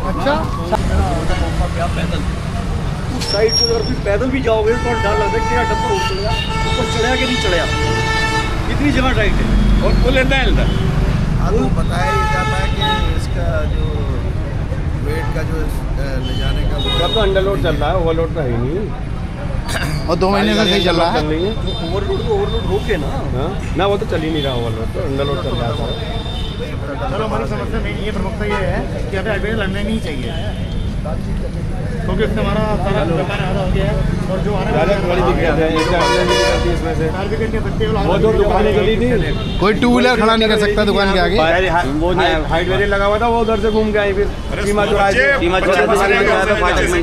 अच्छा उस साइड को अगर पैदल भी जाओगे तो डर लगता है कि क्या डब्बा चढ़ेगा, ऊपर चढ़ा कि नहीं चढ़ा, इतनी जगह टाइट है। और पुल लेता है आपको बताया ही जाता है कि इसका जो वेट का जो ले जाने का अब तो अंडरलोड चल रहा है, ओवरलोड तो है ही नहीं। और 2 महीने से सही चल रहा है। ओवरलोड हो के ना वो तो चल ही नहीं रहा ओवरलोड, तो अंडरलोड चल रहा है। चलो हमारी समस्या नहीं है, प्रमुखता ये है कि हमें हाईवे लड़ना नहीं चाहिए, क्योंकि इससे हमारा सारा व्यापार आधा हो गया है। और जो बड़ी दिक्कत है इसमें से, वो जो दुकानें गली थी, कोई 2 व्हीलर खड़ा नहीं कर सकता दुकान के आगे। वो हाइट बैरियर लगा हुआ था, वो उधर से घूम के आई, फिर सीमा चौराहे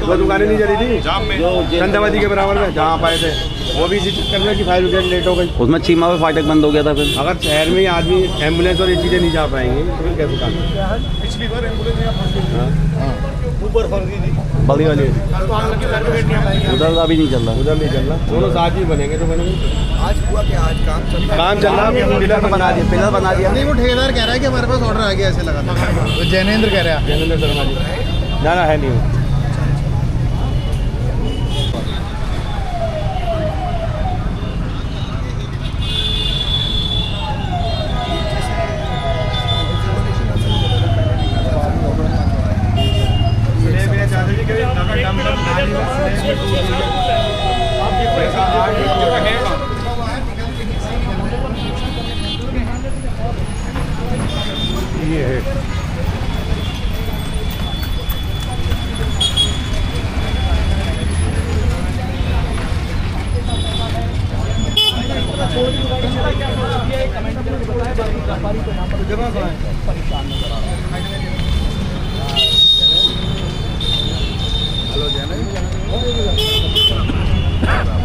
वो दुकानें नहीं चली थी चंदावती के बराबर में जहाँ पाए थे, वो भी इसी चक्कर में कि फायर ब्रिगेड लेट हो गई, उसमें चीमा पे फाटक बंद हो गया था। फिर अगर शहर में आदमी एम्बुलेंस और ये चीज़ें नहीं जा पाएंगी तो फिर कैसे काम? पिछली बार एम्बुलेंस ऊपर बड़ी वाली उधर अभी नहीं चल रहा, उधर नहीं चल रहा, दोनों साथ ही बनेंगे तो बनेंगे। आज हुआ कि आज काम चल रहा है, पिलर बना दिया। नहीं, वो ठेकेदार कह रहा है कि हमारे पास ऑर्डर आ गया ऐसे लगा, तो जैनेंद्र कह रहा है। जैनेंद्र शर्मा जी ना है नहीं वो।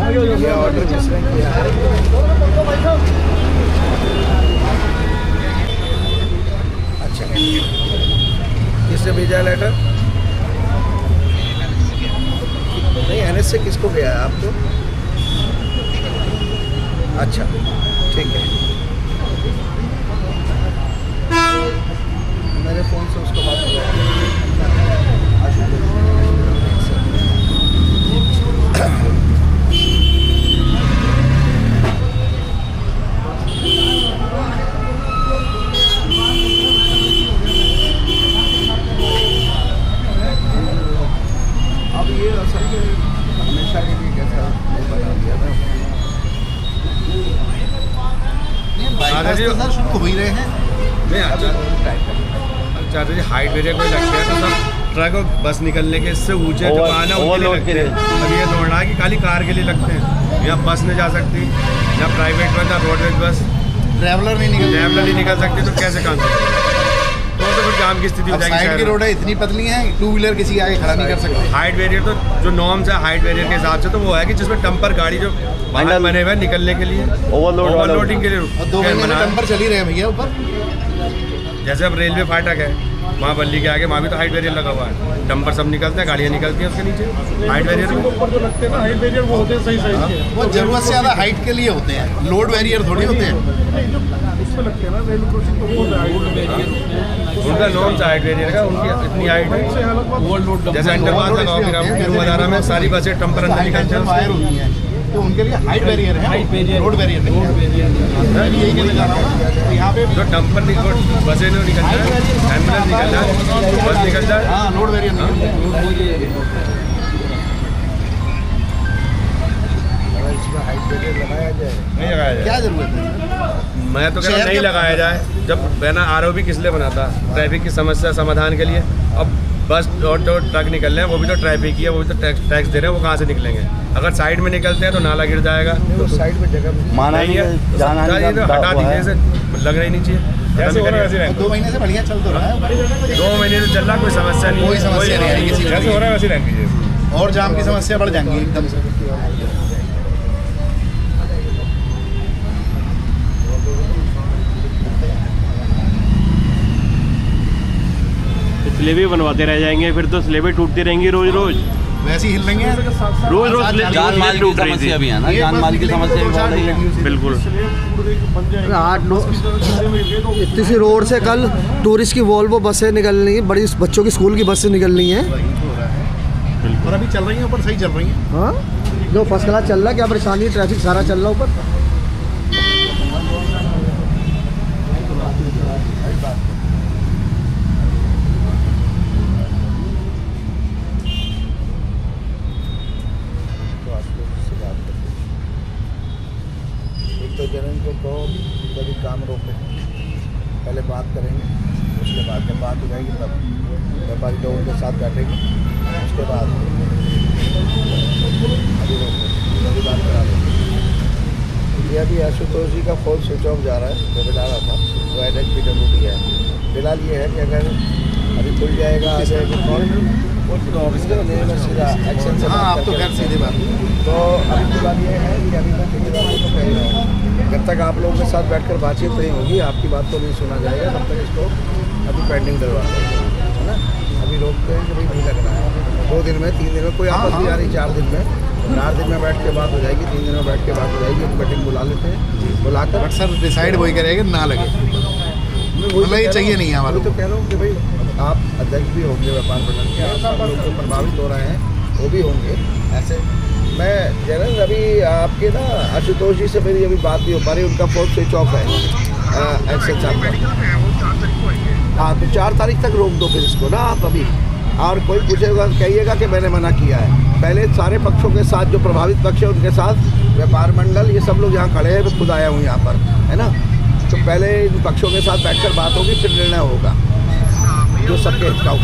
ये है ऑर्डर किसने किया? अच्छा, किसने भेजा लेटर? नहीं, एनएस से किसको गया है आपको? अच्छा, ठीक है, मेरे फ़ोन से उसको बात हुआ। अब ये असल में हमेशा के लिए कैसा बना दिया था। सर शुरू हो ही रहे हैं। चाहते जी हाइट बैरियर कोई लगते हैं तो सब ट्रक और बस निकलने के इससे ऊंचे दुकान है उनके लिए लगते हैं। अब ये दौड़ना है कि खाली कार के लिए लगते हैं, या बस नहीं जा सकती, या प्राइवेट बस, या रोडवेज बस, ट्रैवलर नहीं निकल सकती, तो कैसे काम करें? तो फिर जाम की स्थिति हो जाएगी। साइड की रोडें इतनी पतली हैं, 2 व्हीलर किसी आगे खड़ा नहीं कर सकते। हाइट बैरियर तो जो नॉर्म्स है हाइट बैरियर के हिसाब से, तो वो है कि जिसमें टम्पर गाड़ी जो बाहर बने हुए निकलने के लिए, ओवरलोडिंग के लिए। और 2 महीने में टम्पर चल ही रहे हैं भैया ऊपर। जैसे अब रेलवे फाटक है, वहाँ बल्ली के आगे, वहाँ भी तो हाइट बैरियर लगा हुआ है, डंपर सब निकलते हैं, गाड़ियाँ निकलती हैं उसके नीचे। हाइट बैरियर जो लगते हैं ना, हाइट बैरियर वो होते हैं सही साइज के, वो जरूरत से ज़्यादा हाइट के लिए होते हैं, लोड बैरियर थोड़ी होते हैं। उसमें लगते हैं ना रेलवे क्रॉसिंग, तो उनका नॉर्म हाइट बैरियर का, उनकी इतनी हाइट है। जैसे अंडरपास लगाओ फिर आप गुरुद्वारा में सारी बसें टम्पर अंदर निकलते हैं, वायर होती हैं, तो उनके लिए हाइट बैरियर है, रोड बैरियर नहीं है। यही कहना चाह रहा हूँ, तो यहाँ पे जो डंपर बसें जो निकलता है, एम्बुलेंस निकलता है, बस निकलता है, हाँ लोड बैरियर नहीं है। हाइट बैरियर लगाया जाए, नहीं लगाया जाए, क्या जरूरत है? मैं तो कहता नहीं लगाया जाए। जब बना आरओबी किस लिए बनाता? ट्रैफिक की समस्या समाधान के लिए। अब बस और जो ट्रक निकल रहे हैं वो भी तो ट्रैफिक ही है, वो भी तो टैक्स दे रहे हैं, वो कहाँ से निकलेंगे? अगर साइड में निकलते हैं तो नाला गिर जाएगा। तो साइड में जगह माना नहीं है, हटा दीजिए, लग रही नहीं चाहिए। 2 महीने से बढ़िया चल तो रहा है, 2 महीने से चल रहा, कोई समस्या नहीं, कोई समस्या नहीं है किसी जैसे हो रहा है वैसे रहने दीजिए। और जाम की समस्या बढ़ जाएंगी एकदम से। स्लेबें बनवाते रह जाएंगे, फिर तो स्लेबें टूटती रहेंगी रोज रोज। वैसे ही हिल रही हैं। रोज रोज जान माल की समस्या भी है ना, जान माल की समस्या भी बहुत रही है। बिल्कुल 8-9 इतनी सी रोड से कल टूरिस्ट की वॉल्वो बसें निकलनी है, बड़ी बच्चों की स्कूल की बसें निकलनी है। और अभी चल रही हैं ऊपर, सही चल रही हैं। हाँ, जो फर्स्ट क्लास चल रहा है, क्या परेशानी, ट्रैफिक सारा चल रहा है ऊपर। तो जनन को कहो कभी काम रोके, पहले बात करेंगे, उसके बाद जब बात हो जाएगी तब व्यापारी लोगों के साथ बैठेंगे, उसके बाद अभी रोके, अभी बात करा देंगे। ये अभी आशुतोष जी का फ़ोन स्विच ऑफ जा रहा है, जो बता रहा था वो NHPWD है। फिलहाल ये है कि अगर अभी खुल जाएगा आ जाएगा कॉल सीधा एक्शन से। हाँ, आप तो खैर सीधे बात। तो अभी की बात ये है कि अभी मैं ठेकेदार को कह रहा हूँ, जब तक आप लोगों के साथ बैठकर बातचीत नहीं होगी, आपकी बात तो नहीं सुना जाएगा, तब तक इसको अभी पेंडिंग करवा देंगे, है ना। अभी रोकते हैं कि भाई नहीं लगना है, 2 दिन में 3 दिन में कोई आपस नहीं आ रही, 4 दिन में 4 दिन में बैठ के बात हो जाएगी, 3 दिन में बैठ के बात हो जाएगी। एक मीटिंग बुला लेते हैं, बुलाकर बट सर डिसाइड वही करेगा ना लगे, मतलब ये चाहिए नहीं है हमारे तो कह रहा हूँ कि भाई आप अध्यक्ष भी होंगे व्यापार मंडल के, आप लोग जो प्रभावित हो रहे हैं वो भी होंगे। ऐसे मैं जनरल अभी आपके ना आशुतोष जी से मेरी अभी बात नहीं हो पा रही, उनका फ़ोन स्विच ऑफ है एक्शन साहब का। हाँ, तो 4 तारीख तक रोक दो फिर इसको ना आप अभी, और कोई पूछेगा कहिएगा कि मैंने मना किया है। पहले सारे पक्षों के साथ, जो प्रभावित पक्ष है उनके साथ, व्यापार मंडल ये सब लोग यहाँ खड़े हैं, मैं खुद आया हूँ यहाँ पर, है ना। तो पहले इन पक्षों के साथ बैठकर बात होगी, फिर निर्णय होगा जो सबके हित का हो।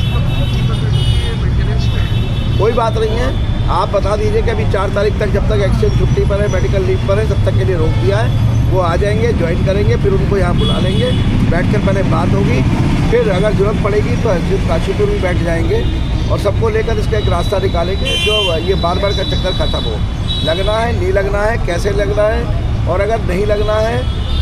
कोई बात नहीं है, आप बता दीजिए कि अभी 4 तारीख तक, जब तक एक्सचेंज छुट्टी पर है, मेडिकल लीव पर है, तब तक के लिए रोक दिया है। वो आ जाएंगे, ज्वाइन करेंगे, फिर उनको यहाँ बुला लेंगे, बैठकर पहले बात होगी, फिर अगर जरूरत पड़ेगी तो हजरत काशीपुर भी बैठ जाएंगे और सबको लेकर इसका एक रास्ता निकालेंगे, जो ये बार बार का चक्कर ख़त्म हो। लगना है, नहीं लगना है, कैसे लगना है, और अगर नहीं लगना है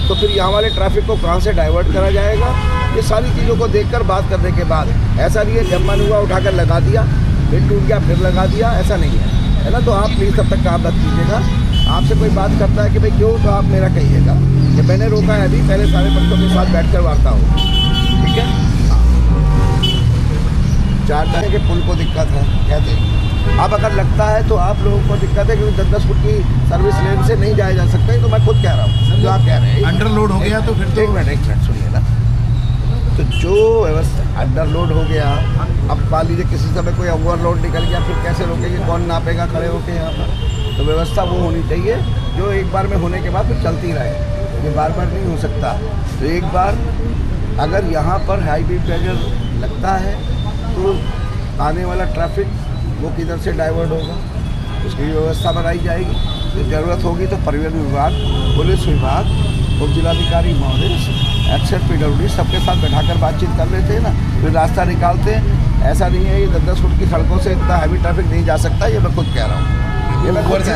तो फिर यहाँ वाले ट्रैफिक को कहाँ से डाइवर्ट करा जाएगा, ये सारी चीज़ों को देखकर बात करने के बाद। ऐसा नहीं है जब मन हुआ उठाकर लगा दिया, फिर टूट गया फिर लगा दिया, ऐसा नहीं है ना। तो आप प्लीज़ तब तक काम मत कीजिएगा। आपसे कोई बात करता है कि भाई क्यों, तो आप मेरा कहिएगा कि मैंने रोका है, अभी पहले सारे पक्षों के साथ बैठकर वार्ता हो, ठीक है। 4 तारीख के पुल को दिक्कत है कहते हैं, अब अगर लगता है तो आप लोगों को दिक्कत है क्योंकि 10-10 फुट की सर्विस लेन से नहीं जाया जा सकता है, तो मैं खुद कह रहा हूँ जो आप कह रहे हैं। अंडरलोड हो गया तो फिर तो एक मिनट सुनिए ना। तो जो व्यवस्था अंडरलोड हो गया, अब मान लीजिए किसी समय कोई ओवरलोड निकल गया, फिर कैसे रोकेंगे, कौन नापेगा खड़े होके यहाँ पर। तो व्यवस्था वो होनी चाहिए जो एक बार में होने के बाद फिर चलती रहे, ये बार बार नहीं हो सकता। तो एक बार अगर यहाँ पर हाईवे प्रेशर लगता है तो आने वाला ट्रैफिक वो किधर से डाइवर्ट होगा, उसकी व्यवस्था बनाई जाएगी। तो ज़रूरत होगी तो परिवहन विभाग, पुलिस विभाग, उप जिलाधिकारी महोदय, NHPWD सबके साथ बैठाकर बातचीत कर लेते हैं ना, फिर रास्ता निकालते हैं। ऐसा नहीं है ये 10-10 फुट की सड़कों से इतना हैवी ट्रैफिक नहीं जा सकता, ये मैं खुद कह रहा हूँ। ये मैं ऊपर से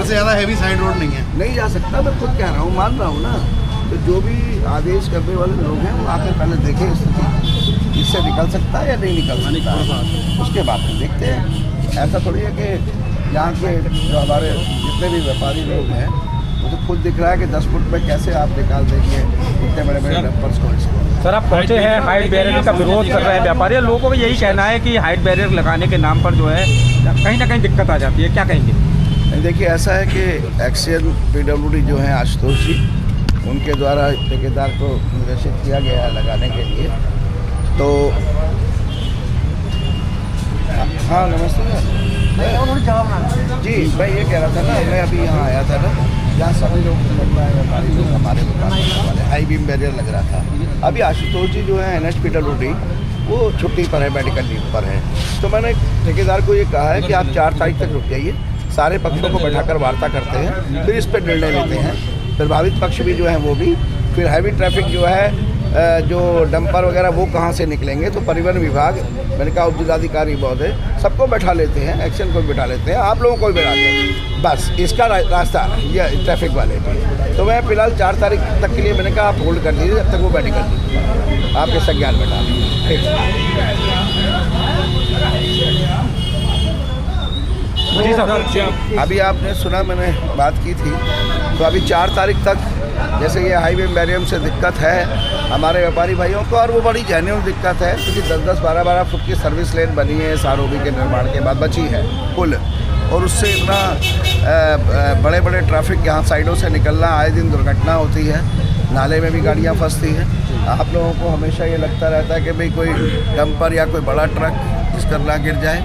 ज़्यादा हैवी साइड रोड नहीं है, नहीं जा सकता, मैं खुद कह रहा हूँ, मान रहा हूँ ना। तो जो भी आदेश करने वाले लोग हैं वो आकर पहले देखें स्थिति, इससे निकल सकता है या नहीं निकल सकता, उसके बाद में देखते हैं। ऐसा थोड़ी है कि यहाँ के जो हमारे जितने भी व्यापारी लोग हैं वो तो खुद दिख रहा है कि 10 फुट में कैसे आप निकाल देंगे इतने बड़े बड़े डंपर्स को। सर, आप पहुँचे हैं, हाइट बैरियर का विरोध कर रहे हैं व्यापारी, लोगों को यही कहना है कि हाइट बैरियर लगाने के नाम पर जो है कहीं ना कहीं दिक्कत आ जाती है, क्या कहेंगे? देखिए, ऐसा है कि NHPWD जो है आशुतोष जी, उनके द्वारा ठेकेदार को निर्देशित किया गया है लगाने के लिए। तो हाँ, नमस्ते जी, मैं ये कह रहा था ना, मैं अभी यहाँ आया था ना, जहाँ सभी लोग लग रहा है, व्यापारी लोग हमारे दुकान वाले, हाई बीम बैरियर लग रहा था। अभी आशुतोष जी जो है NHPWD वो छुट्टी पर है, मेडिकल लीव पर है। तो मैंने ठेकेदार को ये कहा है कि आप 4 तारीख तक रुक जाइए, सारे पक्षों को बैठाकर वार्ता करते हैं, फिर इस पर निर्णय लेते हैं। प्रभावित पक्ष भी जो है वो भी, फिर हैवी ट्रैफिक जो है, जो डंपर वगैरह वो कहाँ से निकलेंगे, तो परिवहन विभाग, मैंने कहा उप जिलाधिकारी महोदय, सबको बैठा लेते हैं, एक्शन को भी बैठा लेते हैं, आप लोगों को भी बैठाते हैं, बस इसका रास्ता ये ट्रैफिक वाले भी। तो मैं फिलहाल 4 तारीख तक के लिए मैंने कहा आप होल्ड कर लीजिए, जब तक वो मेडिकल आपके संज्ञान बैठा ठीक। जी सर। अभी आपने सुना, मैंने बात की थी, तो अभी 4 तारीख तक जैसे ये हाईवे बैरियर से दिक्कत है हमारे व्यापारी भाइयों को, और वो बड़ी जेन्युइन दिक्कत है क्योंकि 10-10, 12-12 फुट की सर्विस लेन बनी है SROB के निर्माण के बाद, बची है पुल, और उससे इतना बड़े बड़े ट्रैफिक यहाँ साइडों से निकलना, आए दिन दुर्घटना होती है, नाले में भी गाड़ियाँ फंसती हैं। आप लोगों को हमेशा ये लगता रहता है कि भाई कोई डंपर या कोई बड़ा ट्रक इस पर ना गिर जाए,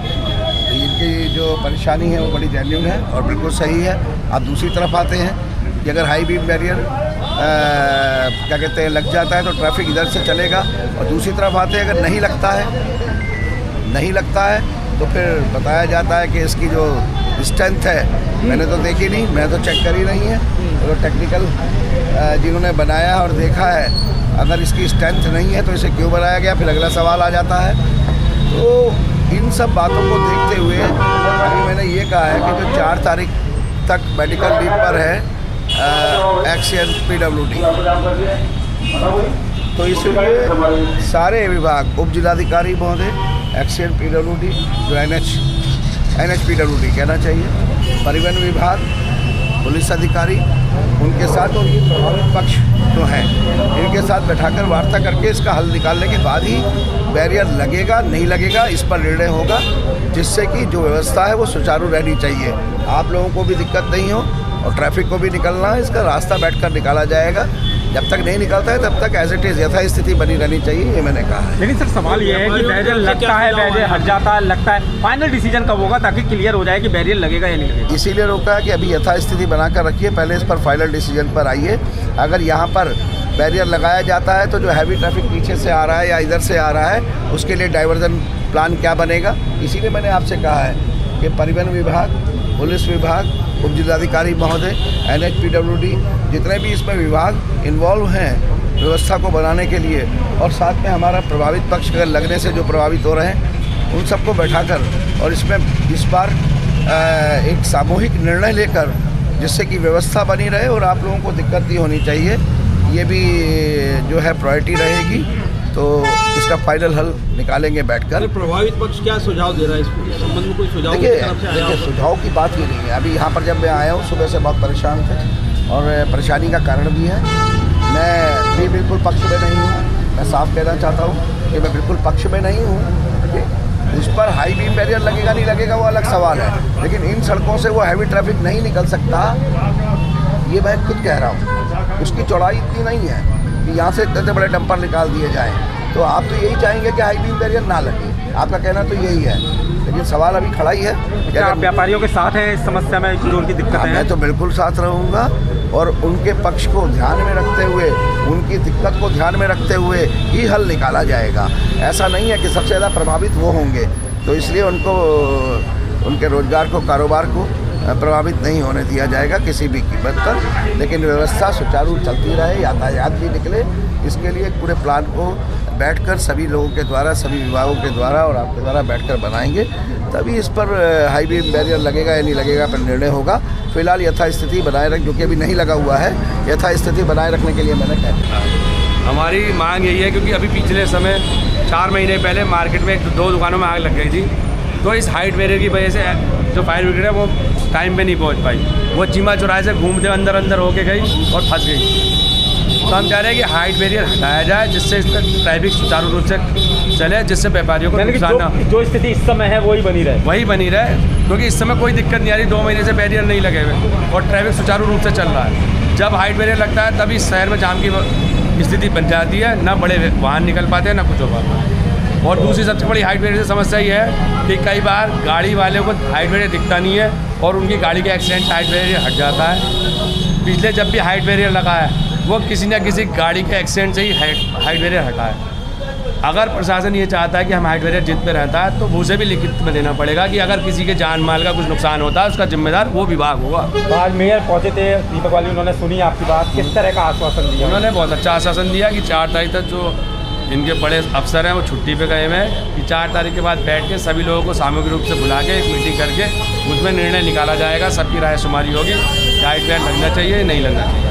तो इनकी जो परेशानी है वो बड़ी जेन्युइन है और बिल्कुल सही है। आप दूसरी तरफ आते हैं कि अगर हाई बीम बैरियर क्या कहते हैं लग जाता है तो ट्रैफिक इधर से चलेगा, और दूसरी तरफ आते हैं अगर नहीं लगता है तो फिर बताया जाता है कि इसकी जो स्ट्रेंथ है, मैंने तो देखी नहीं, मैंने तो चेक करी नहीं है, तो टेक्निकल जिन्होंने बनाया और देखा है, अगर इसकी स्ट्रेंथ नहीं है तो इसे क्यों बनाया गया, फिर अगला सवाल आ जाता है। तो इन सब बातों को देखते हुए अभी मैंने ये कहा है कि जो 4 तारीख तक मेडिकल लीव पर है एक्शन PWD, तो इसलिए सारे विभाग, उप जिलाधिकारी महोदय, एक्शन PWD, जो NHPWD कहना चाहिए, परिवहन विभाग, पुलिस अधिकारी, उनके साथ और ये प्रभावित पक्ष जो हैं इनके साथ बैठाकर वार्ता करके इसका हल निकालने के बाद ही बैरियर लगेगा नहीं लगेगा इस पर निर्णय होगा, जिससे कि जो व्यवस्था है वो सुचारू रहनी चाहिए, आप लोगों को भी दिक्कत नहीं हो और ट्रैफिक को भी निकलना है, इसका रास्ता बैठकर निकाला जाएगा। जब तक नहीं निकलता है तब तक एज इट इज़ यथा स्थिति बनी रहनी चाहिए, ये मैंने कहा है। लेकिन सर सवाल ये है कि बैरियर लगता है, बैरियर हट जाता है, लगता है, फाइनल डिसीजन कब होगा ताकि क्लियर हो जाए कि बैरियर लगेगा या नहीं लगेगा? इसीलिए रोका है कि अभी यथा स्थिति बनाकर रखिए, पहले इस पर फाइनल डिसीजन पर आइए। अगर यहाँ पर बैरियर लगाया जाता है तो जो हैवी ट्रैफिक पीछे से आ रहा है या इधर से आ रहा है उसके लिए डाइवर्जन प्लान क्या बनेगा। इसीलिए मैंने आपसे कहा है कि परिवहन विभाग, पुलिस विभाग, उप जिलाधिकारी महोदय, NHPWD, जितने भी इसमें विभाग इन्वॉल्व हैं व्यवस्था को बनाने के लिए, और साथ में हमारा प्रभावित पक्ष अगर लगने से जो प्रभावित हो रहे हैं उन सबको बैठाकर और इसमें इस बार एक सामूहिक निर्णय लेकर जिससे कि व्यवस्था बनी रहे और आप लोगों को दिक्कत नहीं होनी चाहिए, ये भी जो है प्रायोरिटी रहेगी। तो इसका फाइनल हल निकालेंगे बैठकर। प्रभावित पक्ष क्या सुझाव दे रहा है इस संबंध में? कोई सुझाव देखिए सुझाव की बात ही नहीं है। अभी यहाँ पर जब मैं आया हूँ सुबह से बहुत परेशान थे और परेशानी का कारण भी है। मैं भी बिल्कुल पक्ष में नहीं हूँ, मैं साफ कहना चाहता हूँ कि मैं बिल्कुल पक्ष में नहीं हूँ। उस पर हाई बीम बैरियर लगेगा नहीं लगेगा वो अलग सवाल है, लेकिन इन सड़कों से वो हैवी ट्रैफिक नहीं निकल सकता, ये मैं खुद कह रहा हूँ। उसकी चौड़ाई इतनी नहीं है कि यहाँ से इतने बड़े डंपर निकाल दिए जाएँ। तो आप तो यही चाहेंगे कि हाई बीम बैरियर ना लगे, आपका कहना तो यही है, लेकिन सवाल अभी खड़ा ही है। क्या आप व्यापारियों के साथ हैं इस समस्या में जो उनकी दिक्कत है? मैं तो बिल्कुल साथ रहूँगा और उनके पक्ष को ध्यान में रखते हुए, उनकी दिक्कत को ध्यान में रखते हुए ही हल निकाला जाएगा। ऐसा नहीं है कि सबसे ज़्यादा प्रभावित वो होंगे, तो इसलिए उनको, उनके रोजगार को, कारोबार को प्रभावित नहीं होने दिया जाएगा किसी भी कीमत पर, लेकिन व्यवस्था सुचारू चलती रहे, यातायात भी निकले, इसके लिए पूरे प्लान को बैठकर सभी लोगों के द्वारा, सभी विभागों के द्वारा और आपके द्वारा बैठकर बनाएंगे, तभी इस पर हाई बीम बैरियर लगेगा या नहीं लगेगा पर निर्णय होगा। फिलहाल यथास्थिति बनाए रख, जो कि अभी नहीं लगा हुआ है, यथास्थिति बनाए रखने के लिए मैंने कहा। हमारी मांग यही है क्योंकि अभी पिछले समय 4 महीने पहले मार्केट में 2 दुकानों में आग लग गई थी, तो इस हाइट बैरियर की वजह से जो फायर ब्रिगेड है वो टाइम पे नहीं पहुंच पाई, वो चीमा चौराहे से घूमते अंदर होके गई और फंस गई। तो हम चाह रहे हैं कि हाइट बैरियर हटाया जाए जिससे इसका ट्रैफिक सुचारू रूप से चले, जिससे व्यापारियों को नुकसान ना, जो स्थिति इस समय है वही बनी रहे, क्योंकि इस समय कोई दिक्कत नहीं आ रही। 2 महीने से बैरियर नहीं लगे हुए और ट्रैफिक सुचारू रूप से चल रहा है। जब हाइट बैरियर लगता है तभी शहर में जाम की स्थिति बन जाती है, ना बड़े वाहन निकल पाते हैं ना कुछ हो पाता है। और दूसरी सबसे बड़ी हाइट बैरियर से समस्या ये है कि कई बार गाड़ी वाले को हाइट बैरियर दिखता नहीं है और उनकी गाड़ी के एक्सीडेंट हाइट बैरियर हट जाता है। पिछले जब भी हाइट बैरियर लगा है वो किसी न किसी गाड़ी के एक्सीडेंट से ही हाइट बैरियर हटा है। अगर प्रशासन ये चाहता है कि हम हाइट बैरियर जिन पे रहता है तो उसे भी लिखित में देना पड़ेगा कि अगर किसी के जान माल का कुछ नुकसान होता है उसका जिम्मेदार वो विभाग होगा। आज मेयर पहुंचे थे दीपक वाली, उन्होंने सुनी आपकी बात, किस तरह का आश्वासन दिया? उन्होंने बहुत अच्छा आश्वासन दिया कि 4 तारीख तक जो इनके बड़े अफसर हैं वो छुट्टी पे गए हुए हैं, कि 4 तारीख के बाद बैठ के सभी लोगों को सामूहिक रूप से बुला के एक मीटिंग करके उसमें निर्णय निकाला जाएगा, सबकी राय शुमारी होगी, हाइट बैरियर लगना चाहिए नहीं लगना चाहिए।